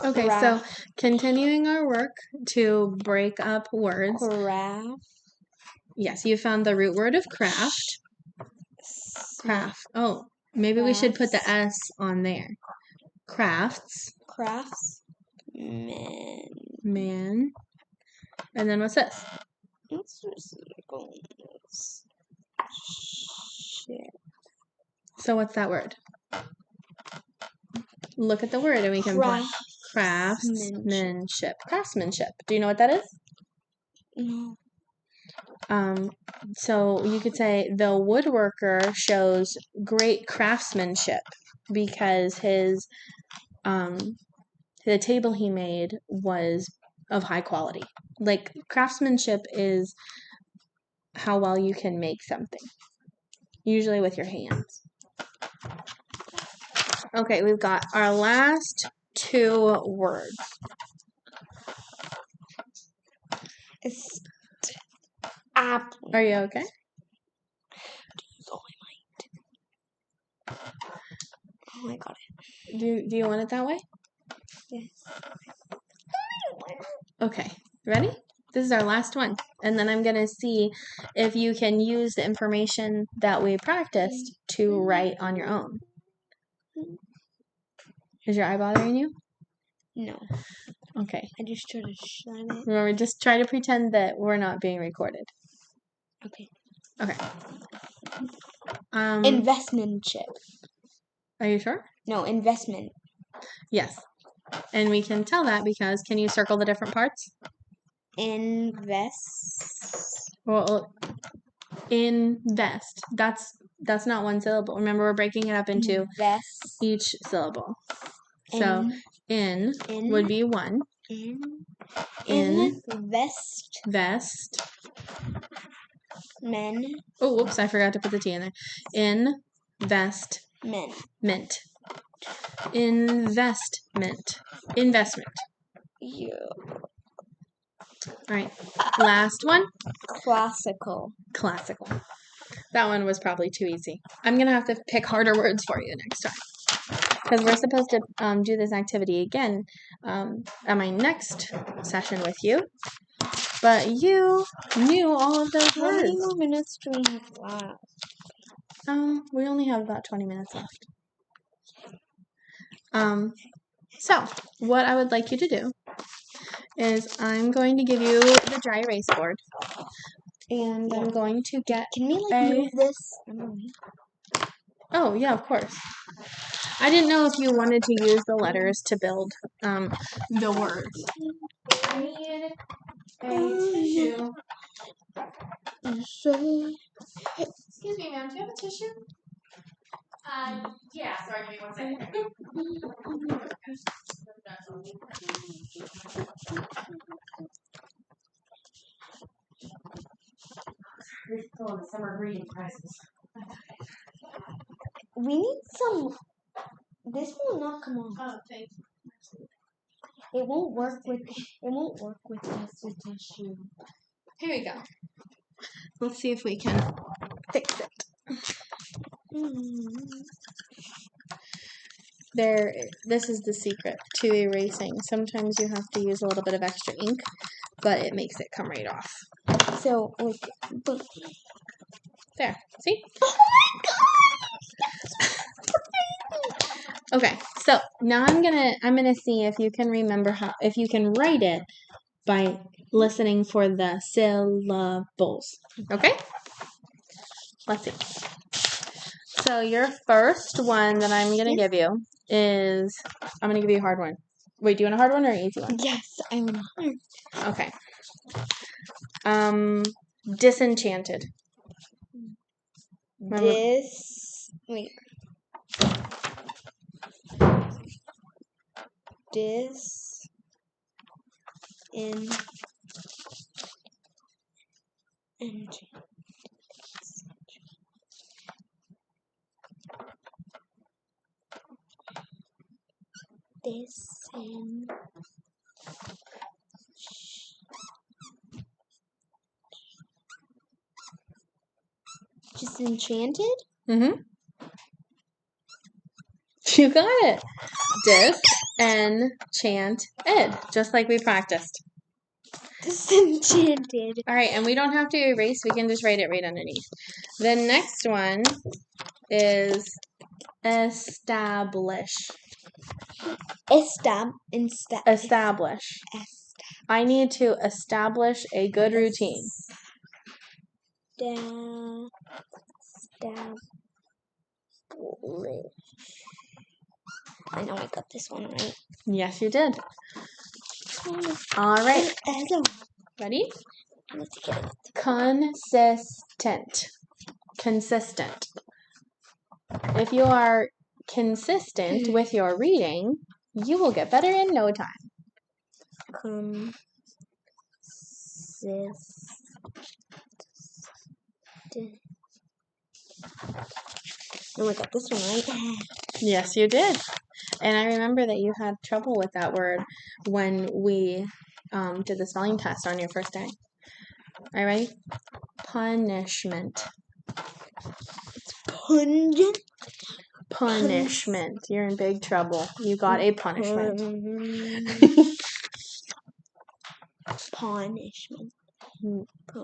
Okay, so continuing our work to break up words. Craft. Yes, you found the root word of craft. Craft. Oh, maybe we should put the S on there. Crafts. Crafts. Man. And then what's this? So what's that word? Look at the word and we can put craftsmanship. Craftsmanship. Do you know what that is? No. So you could say the woodworker shows great craftsmanship because his the table he made was of high quality. Like craftsmanship is how well you can make something, usually with your hands. Okay, we've got our last two words. Apple. Are you okay? Oh, I got it. Do you want it that way? Yes. Okay, ready? This is our last one. And then I'm going to see if you can use the information that we practiced to write on your own. Is your eye bothering you? No. Okay. I just try to shine it. Remember, just try to pretend that we're not being recorded. Okay. Okay. Investmentship. Are you sure? No, investment. Yes. And we can tell that because, can you circle the different parts? Invest. Well, invest. That's not one syllable. Remember, we're breaking it up into each syllable. So, in would be one. Invest. Vest. Men. Oh, whoops, I forgot to put the T in there. Investment. Investment. Investment. Yeah. All right. Last one. Classical. That one was probably too easy. I'm going to have to pick harder words for you next time. Because we're supposed to do this activity again at my next session with you. But you knew all of those words. How many more minutes do we have left? We only have about 20 minutes left. So what I would like you to do is I'm going to give you the dry erase board. And I'm going to get Can we move this? Oh, yeah, of course. I didn't know if you wanted to use the letters to build the words. I need a tissue. Excuse me, ma'am, do you have a tissue? Yeah, sorry, give me 1 second. We're still in the summer reading crisis. We need some. This will not come on. Oh, thank you. It won't work with this tissue. Here we go. Let's see if we can fix it. This is the secret to erasing. Sometimes you have to use a little bit of extra ink, but it makes it come right off. So, like, there. See? Oh my god! Okay, so now I'm gonna see if you can remember if you can write it by listening for the syllables. Okay? Let's see. So your first one that I'm gonna give you is I'm gonna give you a hard one. Wait, do you want a hard one or an easy one? Yes, I want a hard. Okay. Disenchanted. Disenchanted? You got it. Enchanted, just like we practiced. Disenchanted. All right, and we don't have to erase. We can just write it right underneath. The next one is establish. Establish. I need to establish a good routine. I know I got this one right. Yes, you did. All right. Ready? Consistent. Consistent. If you are consistent with your reading, you will get better in no time. Oh, I got this one right. Yes, you did. And I remember that you had trouble with that word when we did the spelling test on your first day. All right, ready? Punishment. Punishment. You're in big trouble. You got a punishment. Punishment.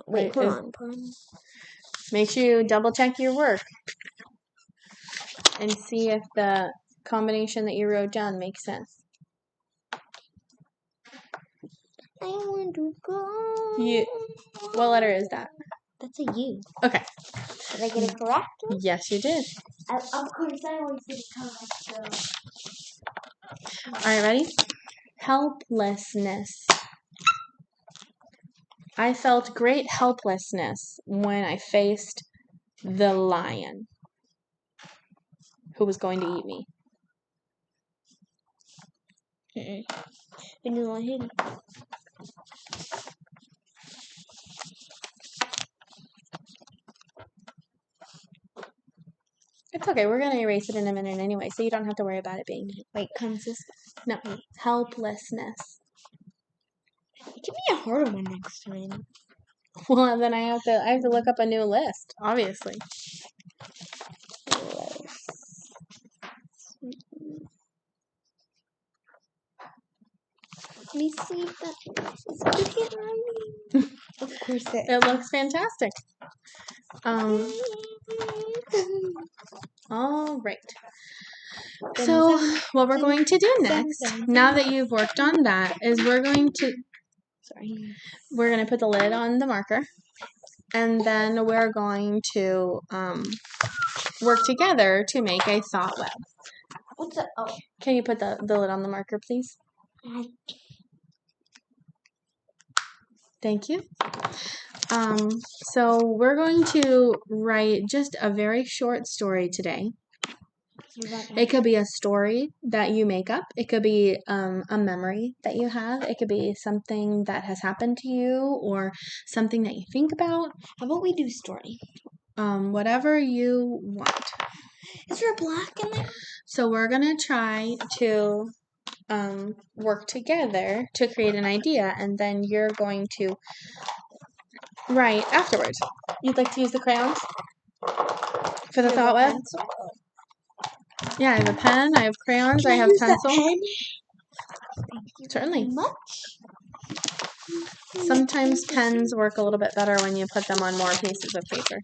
Wait, hold on. Make sure you double check your work and see if the combination that you wrote down makes sense. I want to go. What letter is that? That's a U. Okay. Did I get it correct? Yes, you did. Of course, I always get it correct. So. All right, ready? Helplessness. I felt great helplessness when I faced the lion who was going to eat me. Vanilla hidden. It's okay. We're going to erase it in a minute anyway, so you don't have to worry about it being... Wait, consistent? No. Helplessness. Give me a harder one next time. Well, then I have to look up a new list, obviously. Let me see if that is good handwriting. Of course it looks fantastic. All right. So what we're going to do next, now that you've worked on that, is we're going to put the lid on the marker, and then we're going to work together to make a thought web. What's that? Oh. Can you put the lid on the marker, please? Thank you. So we're going to write just a very short story today. It could be a story that you make up. It could be a memory that you have. It could be something that has happened to you or something that you think about. How about we do story? Whatever you want. Is there a black in there? So we're going to try to work together to create an idea, and then you're going to write afterwards. You'd like to use the crayons for the thought web? Yeah, I have a pen, I have crayons, I have pencil. Thank you Certainly. very much. Sometimes pens work a little bit better when you put them on more pieces of paper.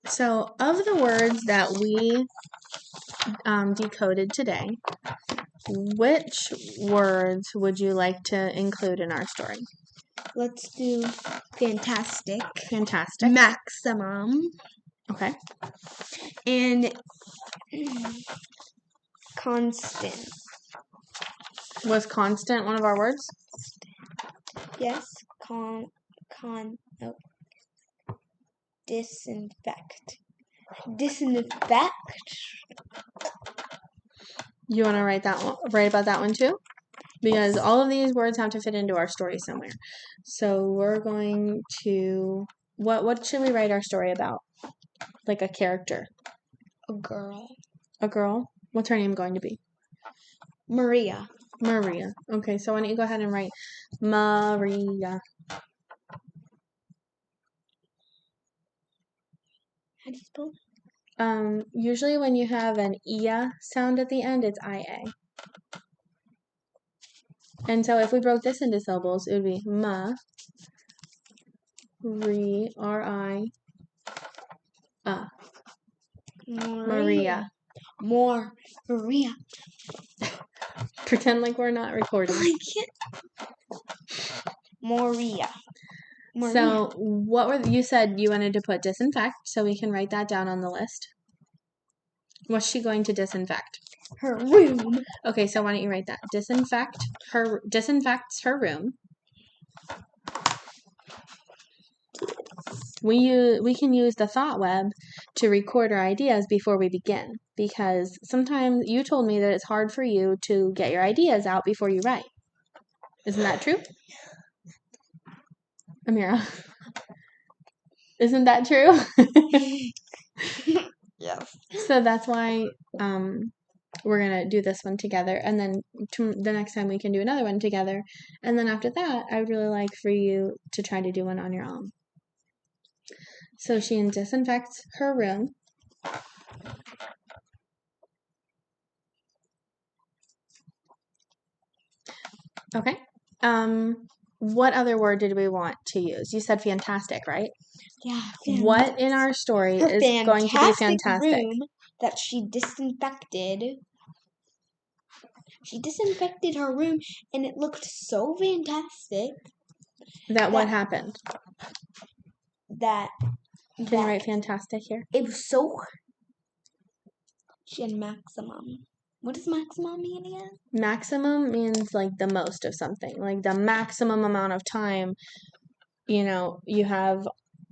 So of the words that we decoded today, which words would you like to include in our story? Let's do fantastic. Fantastic. Maximum. Okay. And constant. Was constant one of our words? Yes. Disinfect. Disinfect. You want to write about that one too? Because all of these words have to fit into our story somewhere. So we're going to... What should we write our story about? Like a character. A girl. A girl? What's her name going to be? Maria. Maria. Okay, so why don't you go ahead and write Maria. How do you spell Usually when you have an ia sound at the end, it's ia. And so if we broke this into syllables, it would be ma, ri, ri, Maria. More Maria. Pretend like we're not recording. I can't. Maria. So what were you said you wanted to put disinfect, so we can write that down on the list. What's she going to disinfect? Her room. Okay, so why don't you write that? Disinfects her room. We can use the thought web to record our ideas before we begin, because sometimes you told me that it's hard for you to get your ideas out before you write. Isn't that true? Amira. Isn't that true? Yes. So that's why we're going to do this one together, and then the next time we can do another one together, and then after that I would really like for you to try to do one on your own. So she disinfects her room. Okay. What other word did we want to use? You said fantastic, right? Yeah. What in our story is going to be fantastic? Room that she disinfected. She disinfected her room, and it looked so fantastic. That what happened? Can you write fantastic here? It was so. She had maximum. What does maximum mean again? Maximum means like the most of something, like the maximum amount of time, you have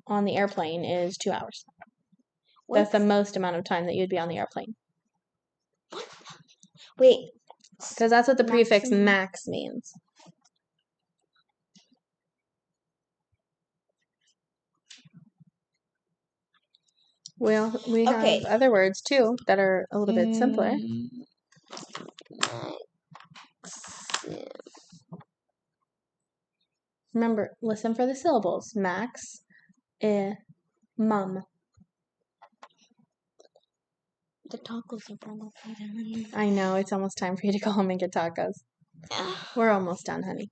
on the airplane is 2 hours. That's the most amount of time that you'd be on the airplane. Wait. Because that's what the prefix max means. We have other words too that are a little bit simpler. Remember, listen for the syllables. Max, mum. The tacos are almost done. I know, it's almost time for you to go home and get tacos. We're almost done, honey.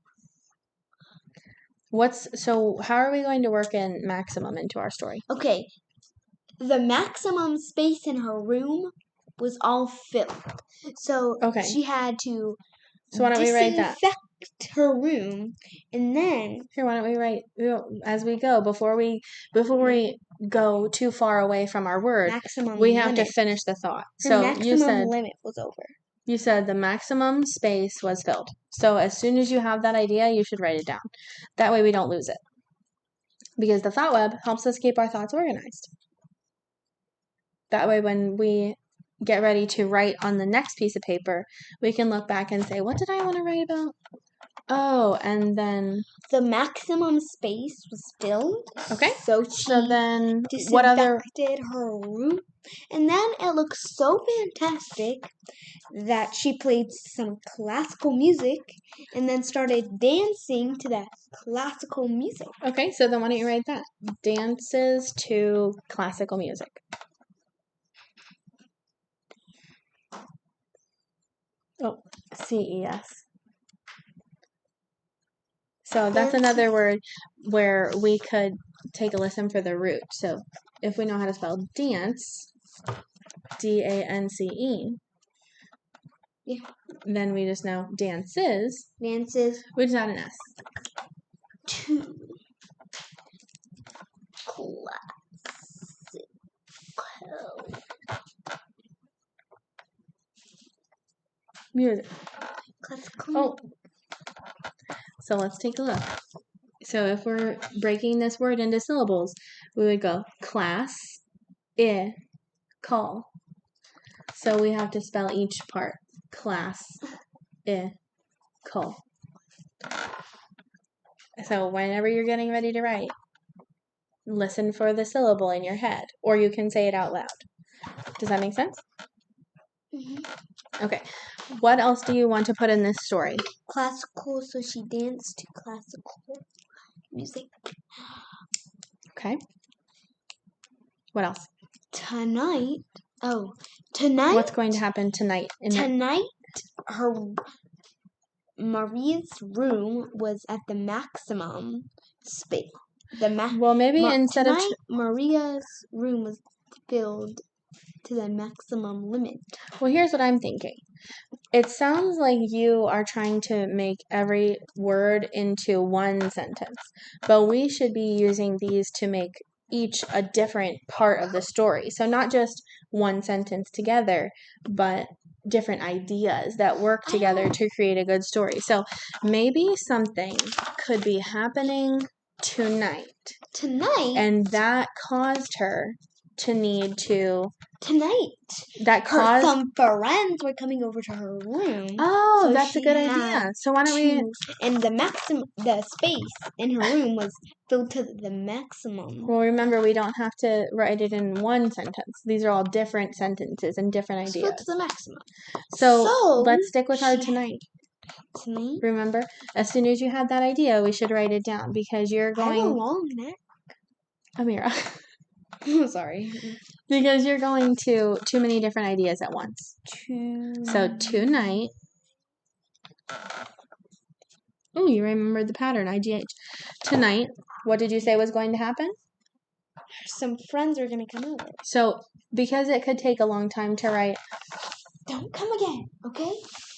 So how are we going to work in maximum into our story? Okay. The maximum space in her room was all filled. So she had to why don't we write that? Disinfect her room, and then here, why don't we write as we go before we go too far away from our word? We have to finish the thought. So you said limit was over. You said the maximum space was filled. So as soon as you have that idea, you should write it down. That way we don't lose it. Because the thought web helps us keep our thoughts organized. That way when we get ready to write on the next piece of paper, we can look back and say, what did I want to write about? Oh, and then the maximum space was filled. Okay. So then what other her room, and then it looked so fantastic that she played some classical music and then started dancing to that classical music. Okay, so then why don't you write that? Dances to classical music. Oh, CES. So that's another word where we could take a listen for the root. So if we know how to spell dance, D-A-N-C-E, then we just know dances. Dances. We just add an S. To classical music. Classical. Oh. So let's take a look. So if we're breaking this word into syllables, we would go class, call. So we have to spell each part. Class, call. So whenever you're getting ready to write, listen for the syllable in your head, or you can say it out loud. Does that make sense? Okay. What else do you want to put in this story? Classical, so she danced to classical music. Okay. What else? tonight. What's going to happen tonight? Tonight, Maria's room was at the maximum space. Well, maybe instead of Maria's room was filled to the maximum limit. Well, here's what I'm thinking. It sounds like you are trying to make every word into one sentence, but we should be using these to make each a different part of the story. So not just one sentence together, but different ideas that work together to create a good story. So maybe something could be happening tonight. And that caused her to need to... Some friends were coming over to her room. Oh, so that's a good idea. So why don't we... And the space in her room was filled to the maximum. Well, remember, we don't have to write it in one sentence. These are all different sentences and different ideas. Filled to the maximum. So let's stick with our tonight. Remember, as soon as you had that idea, we should write it down because you're going... I have a long neck. Amira. I'm sorry. Because you're going to too many different ideas at once. So tonight. Oh, you remembered the pattern. IGH. Tonight, what did you say was going to happen? Some friends are going to come over. So because it could take a long time to write. Don't come again, okay?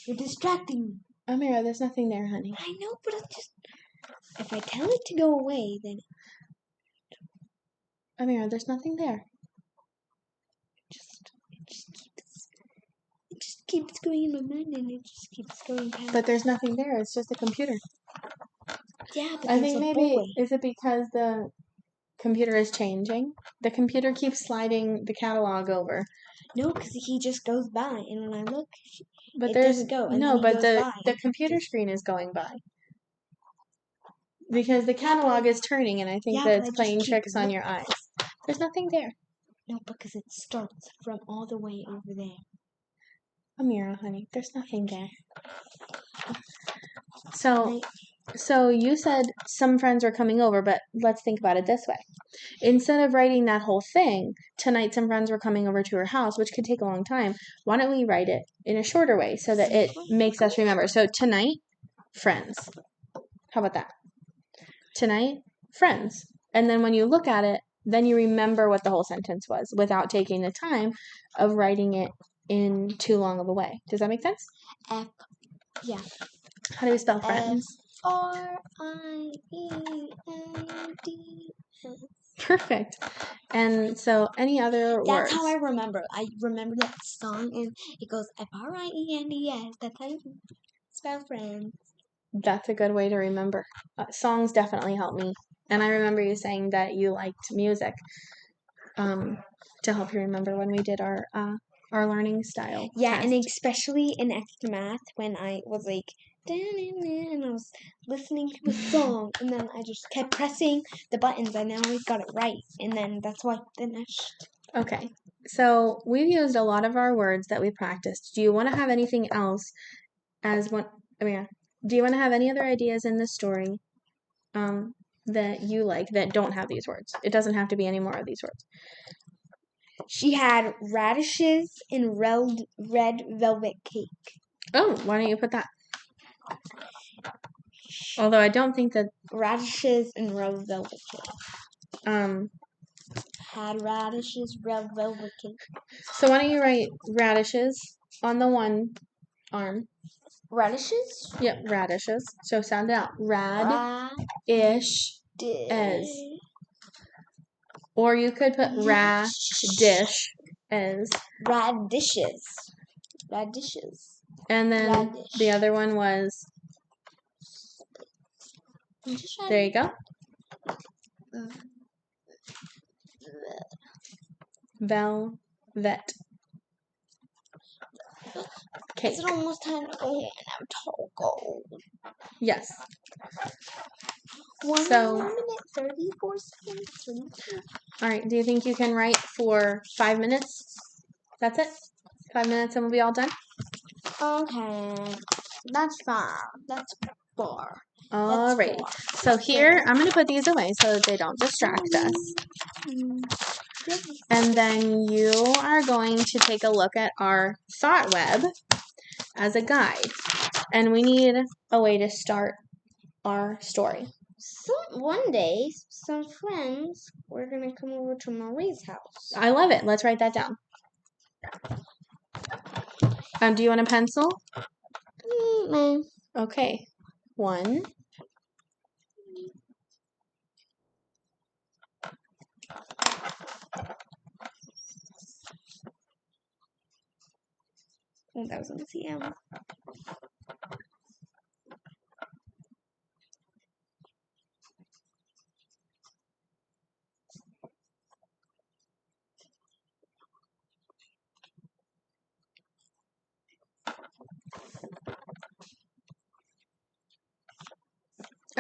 You're distracting me. Amira, there's nothing there, honey. I know, but if I tell it to go away, then... Amira, there's nothing there. It just keeps going in my mind, and it just keeps going past. But there's nothing there. It's just a computer. Yeah, but I think maybe is it because the computer is changing? The computer keeps sliding the catalog over. No, because he just goes by, and when I look, but it doesn't go. And no, but the computer screen is going by. Because the catalog is turning, and I think that it's playing tricks on your eyes. There's nothing there. No, because it starts from all the way over there. Amira, honey, there's nothing there. So you said some friends were coming over, but let's think about it this way. Instead of writing that whole thing, tonight some friends were coming over to her house, which could take a long time, why don't we write it in a shorter way so that it makes us remember? So tonight, friends. How about that? Tonight, friends. And then when you look at it, then you remember what the whole sentence was without taking the time of writing it in too long of a way. Does that make sense? Yeah. How do we spell friends? Friends. Perfect. And so any other words? That's how I remember. I remember that song, and it goes Friends. That's how you spell friends. That's a good way to remember. Songs definitely help me. And I remember you saying that you liked music to help you remember when we did our learning style. Yeah, test. and especially in extra math when I was like, and I was listening to a song, and then I just kept pressing the buttons, and I always got it right, and then that's why I finished. Okay, so we've used a lot of our words that we practiced. Do you want to have anything else as one? Amira, do you want to have any other ideas in this story that you like that don't have these words? It doesn't have to be any more of these words. She had radishes and red velvet cake. Oh, why don't you put that? Although I don't think that... Radishes and red velvet cake. Had radishes, red velvet cake. So why don't you write radishes on the one arm? Radishes? Yep, radishes. So sound it out. Rad-ish as. Or you could put radish as. Radishes. And then the other one was. There you go. Velvet cake. Is it almost time to go and have taco? Yes. 1 minute 34 seconds. All right. Do you think you can write for 5 minutes? That's it? 5 minutes and we'll be all done? Okay. That's 5. That's 4. All right. So here, I'm going to put these away so that they don't distract us. And then you are going to take a look at our thought web as a guide. And we need a way to start our story. So one day, some friends were gonna come over to Marie's house. I love it. Let's write that down. Do you want a pencil? No. Okay. 1. Oh, that was on the CM.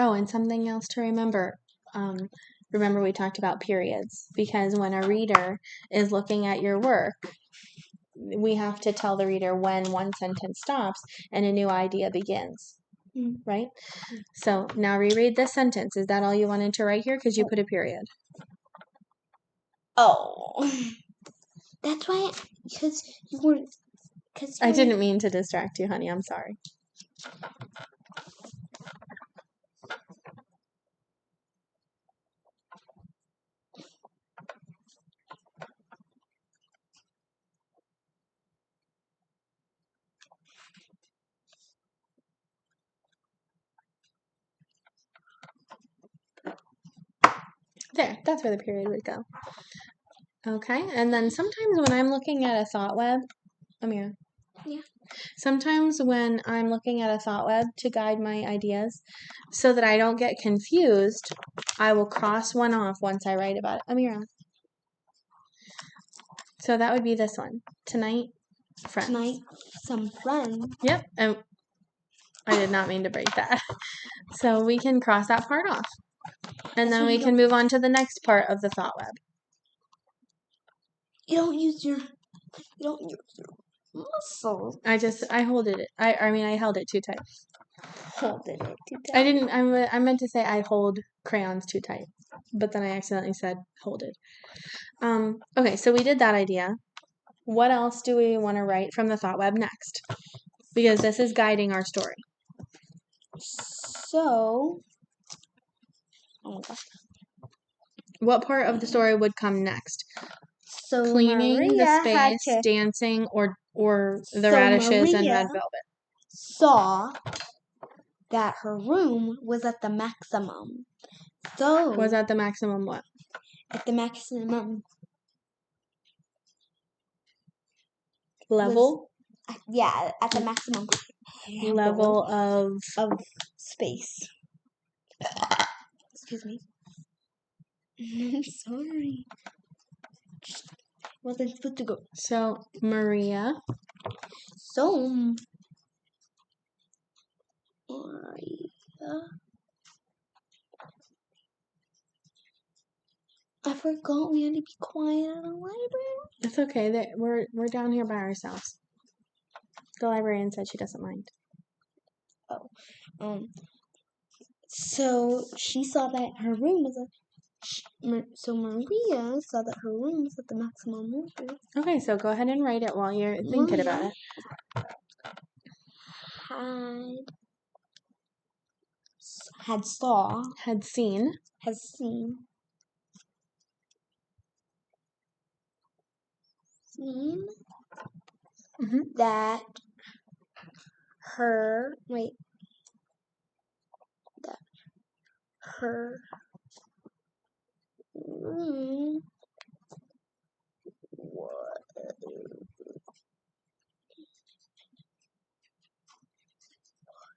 Oh, and something else to remember. Remember we talked about periods, because when a reader is looking at your work, we have to tell the reader when one sentence stops and a new idea begins, right? So now reread this sentence. Is that all you wanted to write here? Because you put a period. Oh. That's why, because you were, I didn't mean to distract you, honey. I'm sorry. There, that's where the period would go. Okay, and then sometimes when I'm looking at a thought web, Amira. Yeah. Sometimes when I'm looking at a thought web to guide my ideas, so that I don't get confused, I will cross one off once I write about it. Amira. So that would be this one. Tonight, friends. Tonight, some friends. Yep, and I did not mean to break that. So we can cross that part off. And then we can move on to the next part of the thought web. You don't use your muscles. I hold it. I held it too tight. Holding it too tight. I didn't. I meant to say I hold crayons too tight, but then I accidentally said hold it. Okay, so we did that idea. What else do we want to write from the thought web next? Because this is guiding our story. So, oh gosh. What part of the story would come next? So Cleaning Maria the space, dancing, or the radishes and red velvet. Saw that her room was at the maximum. So Was at the maximum what? At the maximum level. Yeah, at the maximum level of space. Excuse me. I'm sorry. Wasn't supposed to go. So Maria. So I forgot we had to be quiet at the library. It's okay. We're down here by ourselves. The librarian said she doesn't mind. Oh. So she saw that her room was so Maria saw that her room was at the maximum number. Okay, so go ahead and write it while you're thinking about it. Had seen that her room was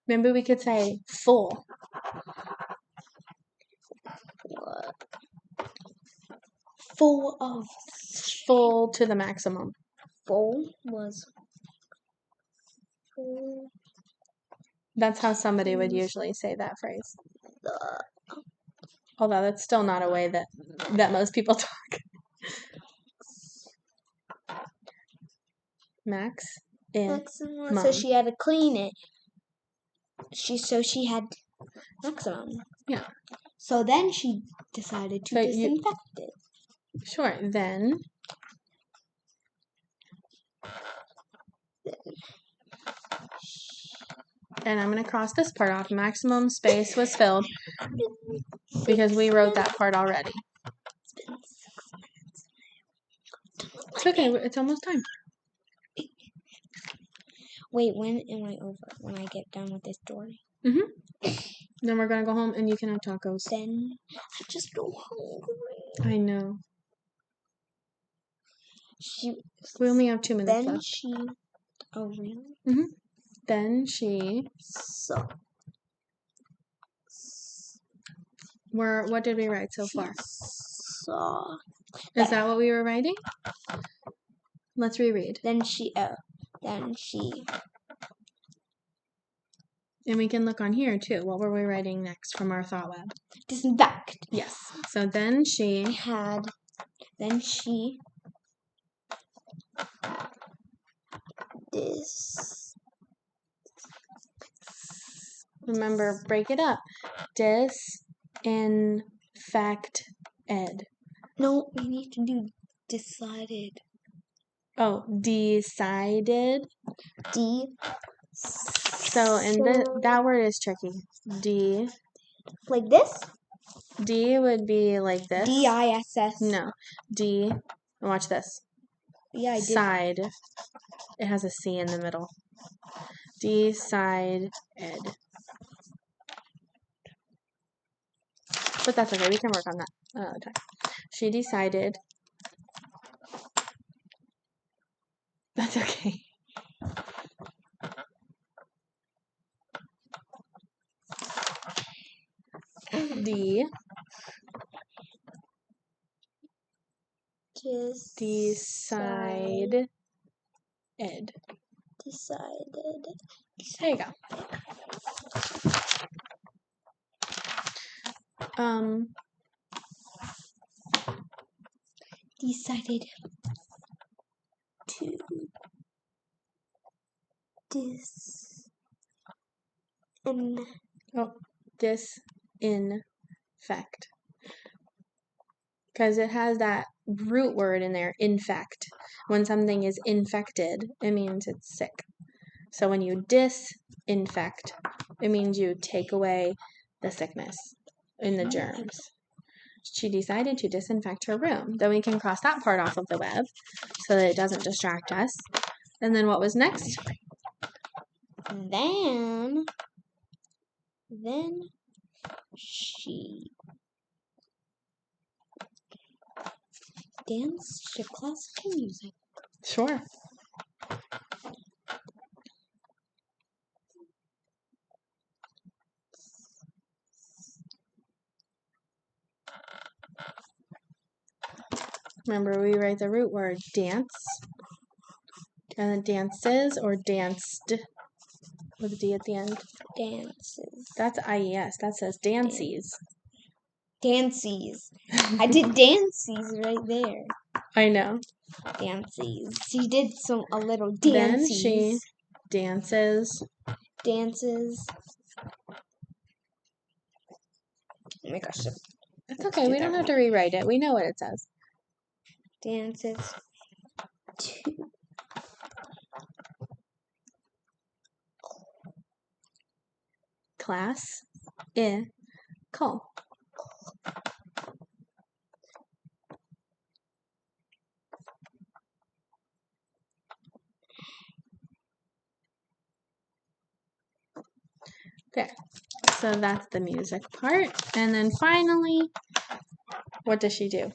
maybe we could say full. Full to the maximum. Full was full. That's how somebody would usually say that phrase. Although that's still not a way that most people talk. Maximum. So she had to clean it. She had maximum. Yeah. So then she decided to disinfect it. Sure. Then. And I'm going to cross this part off. Maximum space was filled because we wrote that part already. It's okay. It's almost time. Wait, when am I over? When I get done with this story? Then we're going to go home and you can have tacos. Then I just go hungry. I know. She. We only have 2 minutes Then left. she. Oh really? Then she. So. What did we write so far? Saw. Is that what we were writing? Let's reread. Then she. And we can look on here too. What were we writing next from our thought web? Disinfect. Yes. So then she. Then she. Remember, break it up. Disinfected. No, we need to do decided. Oh, decided. So, and that word is tricky. Like this? D would be like this. D-I-S-S. No. D. Watch this. Yeah, I did. Side. It has a C in the middle. Decided. But that's okay. We can work on that another time. She decided. That's okay. Decided. There you go. Decided to disinfect. Because it has that root word in there, infect. When something is infected, it means it's sick. So when you disinfect, it means you take away the sickness in the germs. She decided to disinfect her room. Then we can cross that part off of the web so that it doesn't distract us. And then what was next? Then she danced to classical music. Sure. Remember, we write the root word dance. And then dances or danced with a D at the end. Dances. That's IES. That says dances. Dances. I did dances right there. I know. Dances. She did a little dances. Then she dances. Oh my gosh. It's okay. We don't have to rewrite it. We know what it says. Dances to Class. Call. There. So that's the music part. And then finally, what does she do?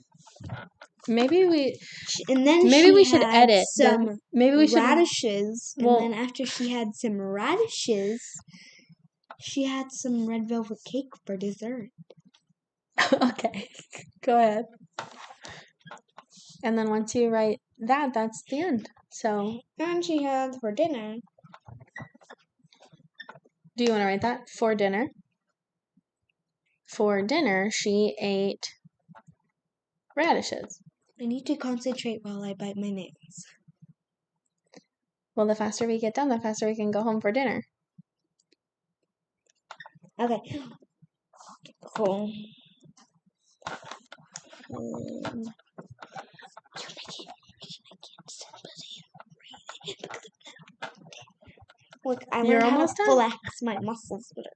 Maybe we should edit some radishes. And then after she had some radishes, she had some red velvet cake for dessert. Okay, go ahead. And then once you write that, that's the end. So. And she had for dinner. Do you want to write that? For dinner. For dinner, she ate radishes. I need to concentrate while I bite my nails. Well, the faster we get done, the faster we can go home for dinner. Okay. Cool. Look, I You're learned how almost to done? flex my muscles better.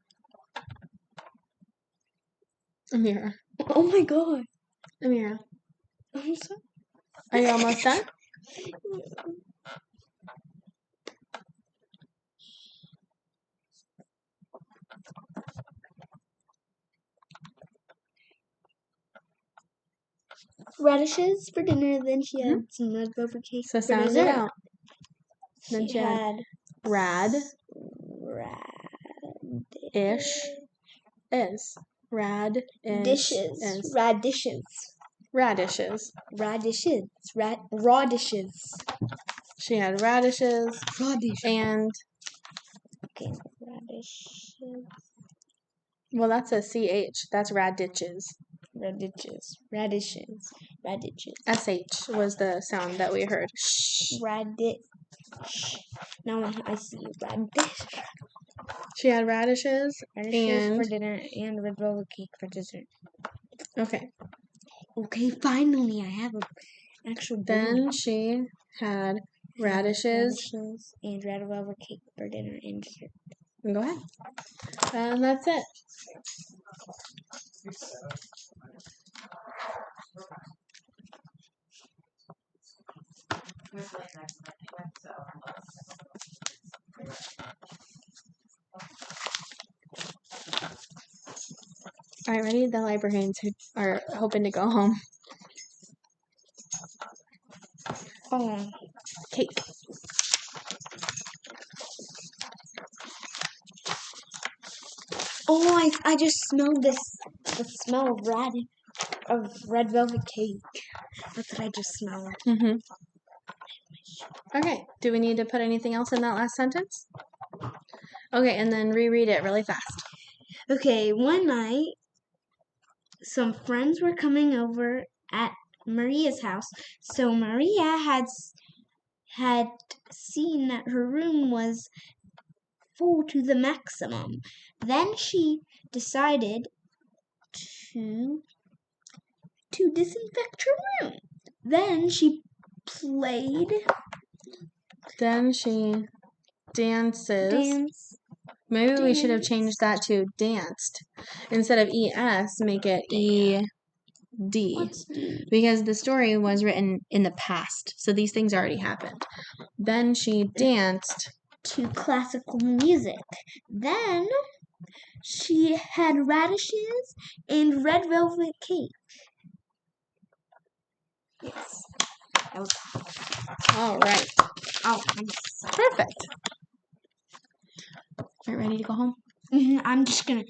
Amira. Oh my god. Amira. I'm sorry. Are you almost done? Radishes for dinner, then she had some red velvet cake So for sound dessert. it out. Then she had rad, ish, is. Rad, is, dishes. is. Radishes. Radishes. Radishes. Radishes. She had radishes Radish. and, Okay, radishes. well, that's a CH. That's radishes. Radishes. Radishes. Radishes. SH was the sound that we heard. Radish. Now I see radish. She had radishes Radishes and, for dinner and red velvet cake for dessert. okay. Okay, finally I have an actual bowl. Then she had radishes. Radishes and red velvet cake for dinner and dessert. Go ahead. And that's it. All right, ready? The librarians who are hoping to go home. Oh, Cake. oh! I just smelled the smell of red velvet cake. That's what I just smelled. Mm-hmm. Okay, do we need to put anything else in that last sentence? Okay, and then reread it really fast. Okay, one night, some friends were coming over at Maria's house. So Maria had seen that her room was full to the maximum. Then she decided to disinfect her room. Then she played Then she dances. Maybe we should have changed that to danced. Instead of ES, make it ED. What's D? Because the story was written in the past. So these things already happened. Then she danced To classical music. Then she had radishes and red velvet cake. Yes. That was all right. oh, nice. Perfect. All right, ready to go home? I'm just gonna